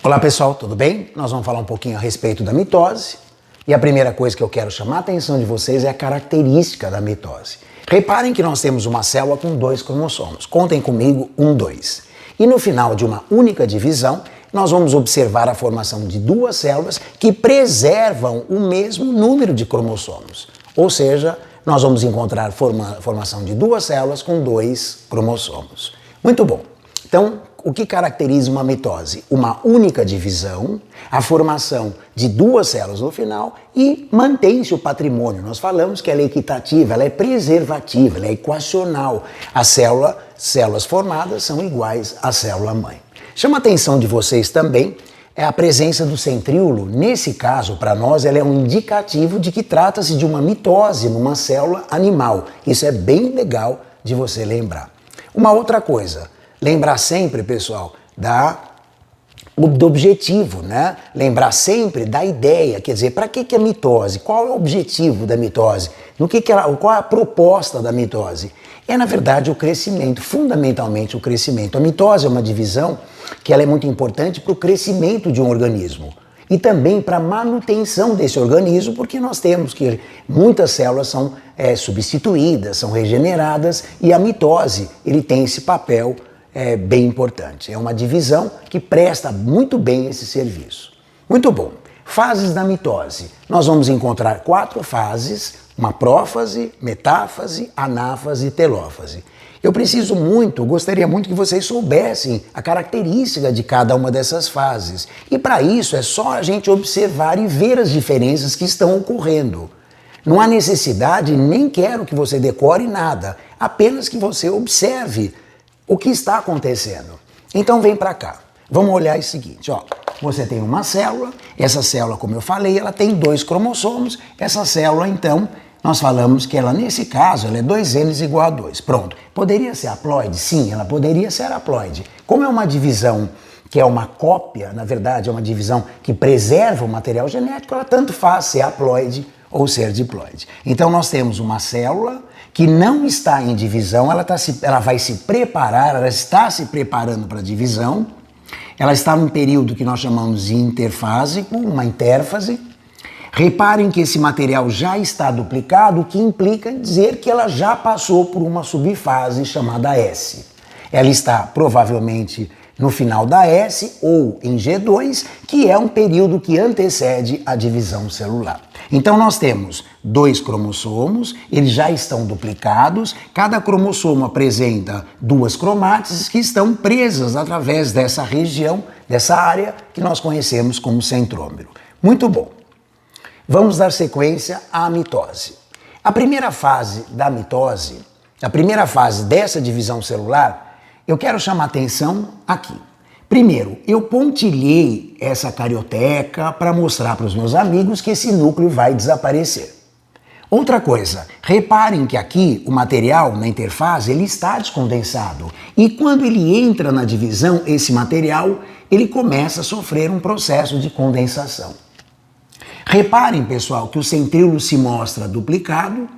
Olá pessoal, tudo bem? Nós vamos falar um pouquinho a respeito da mitose. E a primeira coisa que eu quero chamar a atenção de vocês é a característica da mitose. Reparem que nós temos uma célula com 2 cromossomos. Contem comigo, 1, 2. E no final de uma única divisão, nós vamos observar a formação de 2 células que preservam o mesmo número de cromossomos. Ou seja, nós vamos encontrar formação de 2 células com 2 cromossomos. Muito bom. Então, o que caracteriza uma mitose? Uma única divisão, a formação de 2 células no final e mantém-se o patrimônio. Nós falamos que ela é equitativa, ela é preservativa, ela é equacional. As células formadas são iguais à célula-mãe. Chama a atenção de vocês também a presença do centríolo. Nesse caso, para nós, ela é um indicativo de que trata-se de uma mitose numa célula animal. Isso é bem legal de você lembrar. Uma outra coisa, lembrar sempre, pessoal, do objetivo, né? Lembrar sempre da ideia, quer dizer, para que é mitose? Qual é o objetivo da mitose? Qual é a proposta da mitose? É, na verdade, o crescimento, fundamentalmente o crescimento. A mitose é uma divisão que ela é muito importante para o crescimento de um organismo e também para a manutenção desse organismo, porque nós temos que muitas células são substituídas, são regeneradas e a mitose ele tem esse papel bem importante. É uma divisão que presta muito bem esse serviço. Muito bom. Fases da mitose. Nós vamos encontrar 4 fases: uma prófase, metáfase, anáfase e telófase. Eu gostaria muito que vocês soubessem a característica de cada uma dessas fases. E para isso é só a gente observar e ver as diferenças que estão ocorrendo. Não há necessidade, nem quero que você decore nada, apenas que você observe o que está acontecendo. Então vem para cá. Vamos olhar o seguinte, ó. Você tem uma célula, essa célula, como eu falei, ela tem 2 cromossomos. Essa célula, então, nós falamos que ela, nesse caso, ela é 2N igual a 2. Pronto. Poderia ser haploide? Sim, ela poderia ser haploide. Como é uma divisão que é uma cópia, na verdade, é uma divisão que preserva o material genético, ela tanto faz ser haploide ou ser diploide. Então nós temos uma célula que não está em divisão, ela vai se preparar, ela está se preparando para a divisão, ela está num período que nós chamamos de interfásico, uma intérfase. Reparem que esse material já está duplicado, o que implica dizer que ela já passou por uma subfase chamada S. Ela está provavelmente no final da S ou em G2, que é um período que antecede a divisão celular. Então nós temos 2 cromossomos, eles já estão duplicados, cada cromossomo apresenta 2 cromátides que estão presas através dessa região, dessa área que nós conhecemos como centrômero. Muito bom. Vamos dar sequência à mitose. A primeira fase da mitose, a primeira fase dessa divisão celular, eu quero chamar atenção aqui. Primeiro, eu pontilhei essa carioteca para mostrar para os meus amigos que esse núcleo vai desaparecer. Outra coisa, reparem que aqui o material na interfase ele está descondensado e quando ele entra na divisão, esse material ele começa a sofrer um processo de condensação. Reparem, pessoal, que o centríolo se mostra duplicado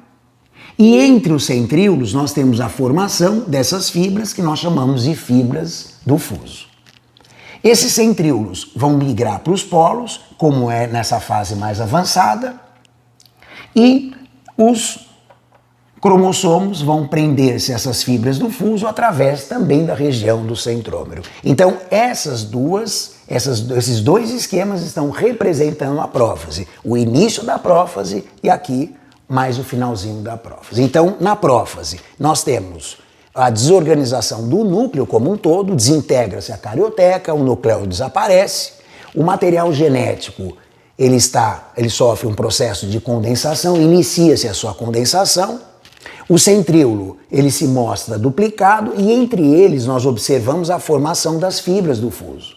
e entre os centríolos nós temos a formação dessas fibras que nós chamamos de fibras do fuso. Esses centríolos vão migrar para os polos, como é nessa fase mais avançada, e os cromossomos vão prender-se a essas fibras do fuso através também da região do centrômero. Então, esses 2 esquemas estão representando a prófase, o início da prófase e aqui mais o finalzinho da prófase. Então, na prófase, nós temos a desorganização do núcleo como um todo, desintegra-se a carioteca, o núcleo desaparece, o material genético ele sofre um processo de condensação, inicia-se a sua condensação, o centríolo ele se mostra duplicado e entre eles nós observamos a formação das fibras do fuso.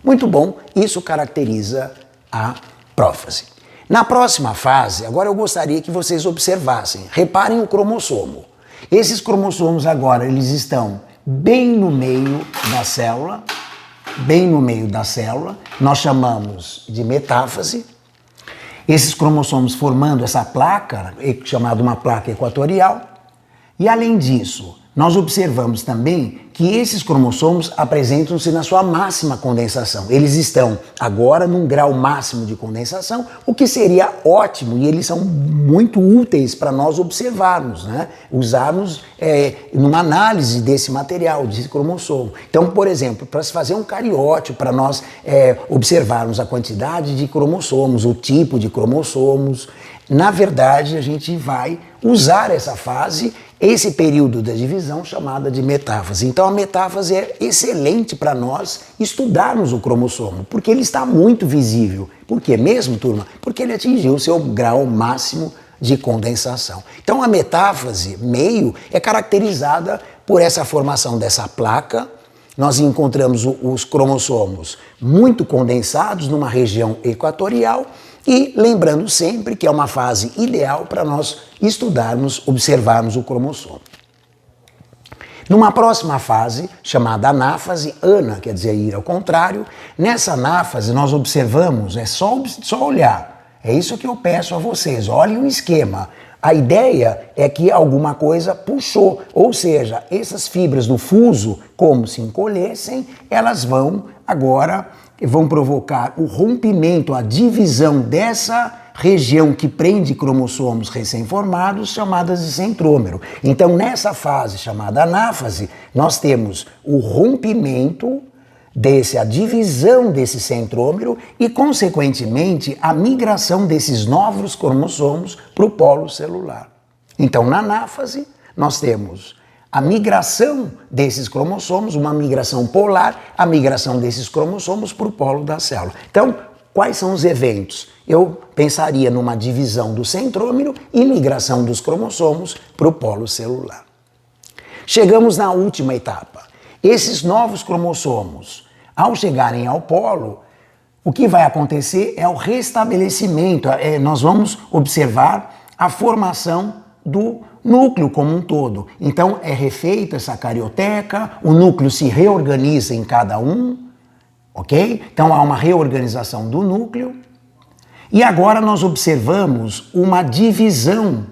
Muito bom, isso caracteriza a prófase. Na próxima fase, agora eu gostaria que vocês observassem, reparem o cromossomo. Esses cromossomos agora eles estão bem no meio da célula, nós chamamos de metáfase. Esses cromossomos formando essa placa, chamada uma placa equatorial. E além disso, nós observamos também que esses cromossomos apresentam-se na sua máxima condensação. Eles estão agora num grau máximo de condensação, o que seria ótimo, e eles são muito úteis para nós observarmos, né? Usarmos numa análise desse material, desse cromossomo. Então, por exemplo, para se fazer um cariótipo, para nós observarmos a quantidade de cromossomos, o tipo de cromossomos, na verdade a gente vai usar essa fase, esse período da divisão chamada de metáfase. Então a metáfase é excelente para nós estudarmos o cromossomo, porque ele está muito visível. Por quê mesmo, turma? Porque ele atingiu o seu grau máximo de condensação. Então a metáfase, meio, é caracterizada por essa formação dessa placa. Nós encontramos os cromossomos muito condensados numa região equatorial, e lembrando sempre que é uma fase ideal para nós estudarmos, observarmos o cromossomo. Numa próxima fase, chamada anáfase, ana quer dizer ir ao contrário, nessa anáfase nós observamos, é só olhar, é isso que eu peço a vocês, olhem o esquema. A ideia é que alguma coisa puxou, ou seja, essas fibras do fuso, como se encolhessem, elas vão provocar o rompimento, a divisão dessa região que prende cromossomos recém-formados, chamadas de centrômero. Então, nessa fase chamada anáfase, nós temos o rompimento a divisão desse centrômero e, consequentemente, a migração desses novos cromossomos para o polo celular. Então, na anáfase, nós temos a migração desses cromossomos, uma migração polar, a migração desses cromossomos para o polo da célula. Então, quais são os eventos? Eu pensaria numa divisão do centrômero e migração dos cromossomos para o polo celular. Chegamos na última etapa. Esses novos cromossomos, ao chegarem ao polo, o que vai acontecer é o restabelecimento. Nós vamos observar a formação do núcleo como um todo. Então é refeita essa carioteca, o núcleo se reorganiza em cada um, ok? Então há uma reorganização do núcleo. E agora nós observamos uma divisão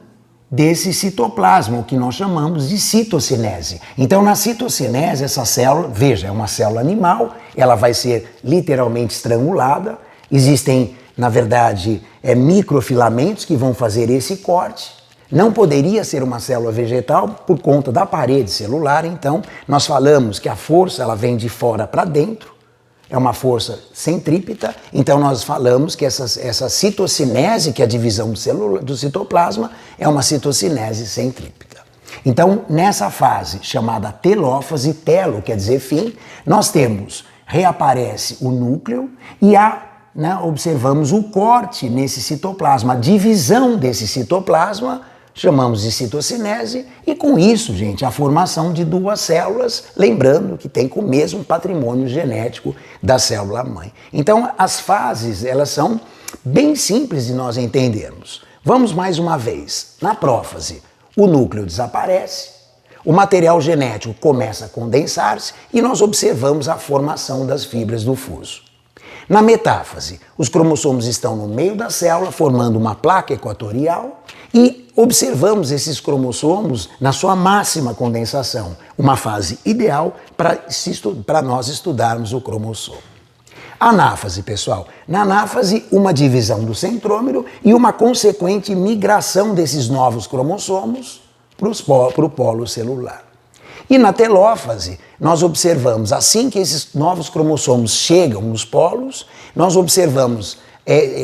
desse citoplasma, o que nós chamamos de citocinese. Então, na citocinese, essa célula, veja, é uma célula animal, ela vai ser literalmente estrangulada. Existem, na verdade, microfilamentos que vão fazer esse corte. Não poderia ser uma célula vegetal por conta da parede celular, então nós falamos que a força ela vem de fora para dentro, é uma força centrípeta, então nós falamos que essa citocinese, que é a divisão do citoplasma, é uma citocinese centrípeta. Então, nessa fase chamada telófase, telo quer dizer fim, nós reaparece o núcleo e observamos o corte nesse citoplasma, a divisão desse citoplasma, chamamos de citocinese, e com isso, gente, a formação de duas células, lembrando que tem com o mesmo patrimônio genético da célula-mãe. Então, as fases, elas são bem simples de nós entendermos. Vamos mais uma vez. Na prófase, o núcleo desaparece, o material genético começa a condensar-se e nós observamos a formação das fibras do fuso. Na metáfase, os cromossomos estão no meio da célula, formando uma placa equatorial, e observamos esses cromossomos na sua máxima condensação, uma fase ideal para nós estudarmos o cromossomo. Anáfase, pessoal. Na anáfase, uma divisão do centrômero e uma consequente migração desses novos cromossomos para o polo celular. E na telófase, nós observamos, assim que esses novos cromossomos chegam nos polos, nós observamos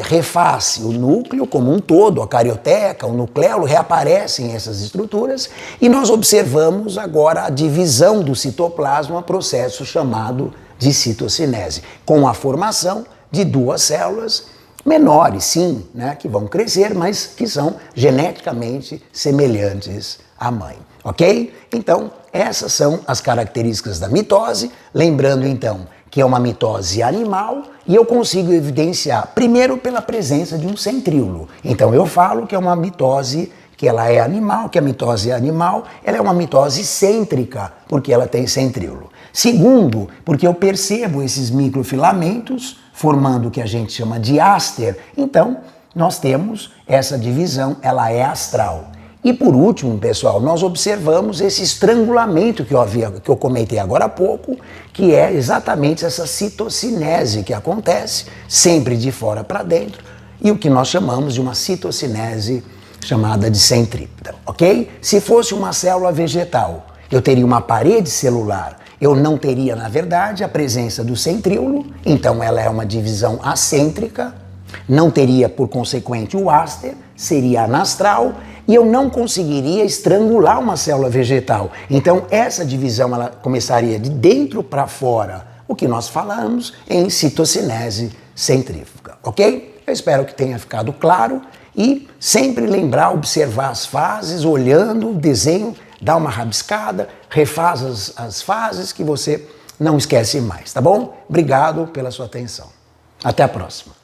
refaz o núcleo como um todo, a carioteca, o nucleolo, reaparecem essas estruturas e nós observamos agora a divisão do citoplasma, processo chamado de citocinese, com a formação de duas células menores, sim, né, que vão crescer, mas que são geneticamente semelhantes à mãe, ok? Então, essas são as características da mitose, lembrando então que é uma mitose animal, e eu consigo evidenciar, primeiro, pela presença de um centríolo. Então eu falo que é uma mitose, que ela é animal, que a mitose é animal, ela é uma mitose cêntrica, porque ela tem centríolo. Segundo, porque eu percebo esses microfilamentos formando o que a gente chama de áster, então nós temos essa divisão, ela é astral. E por último, pessoal, nós observamos esse estrangulamento que eu comentei agora há pouco, que é exatamente essa citocinese que acontece sempre de fora para dentro, e o que nós chamamos de uma citocinese chamada de centrípeta, ok? Se fosse uma célula vegetal, eu teria uma parede celular, eu não teria, na verdade, a presença do centríolo, então ela é uma divisão acêntrica, não teria, por consequente, o áster, seria anastral, e eu não conseguiria estrangular uma célula vegetal. Então, essa divisão ela começaria de dentro para fora, o que nós falamos em citocinese centrífuga, ok? Eu espero que tenha ficado claro e sempre lembrar, observar as fases, olhando o desenho, dá uma rabiscada, refaz as fases que você não esquece mais, tá bom? Obrigado pela sua atenção. Até a próxima.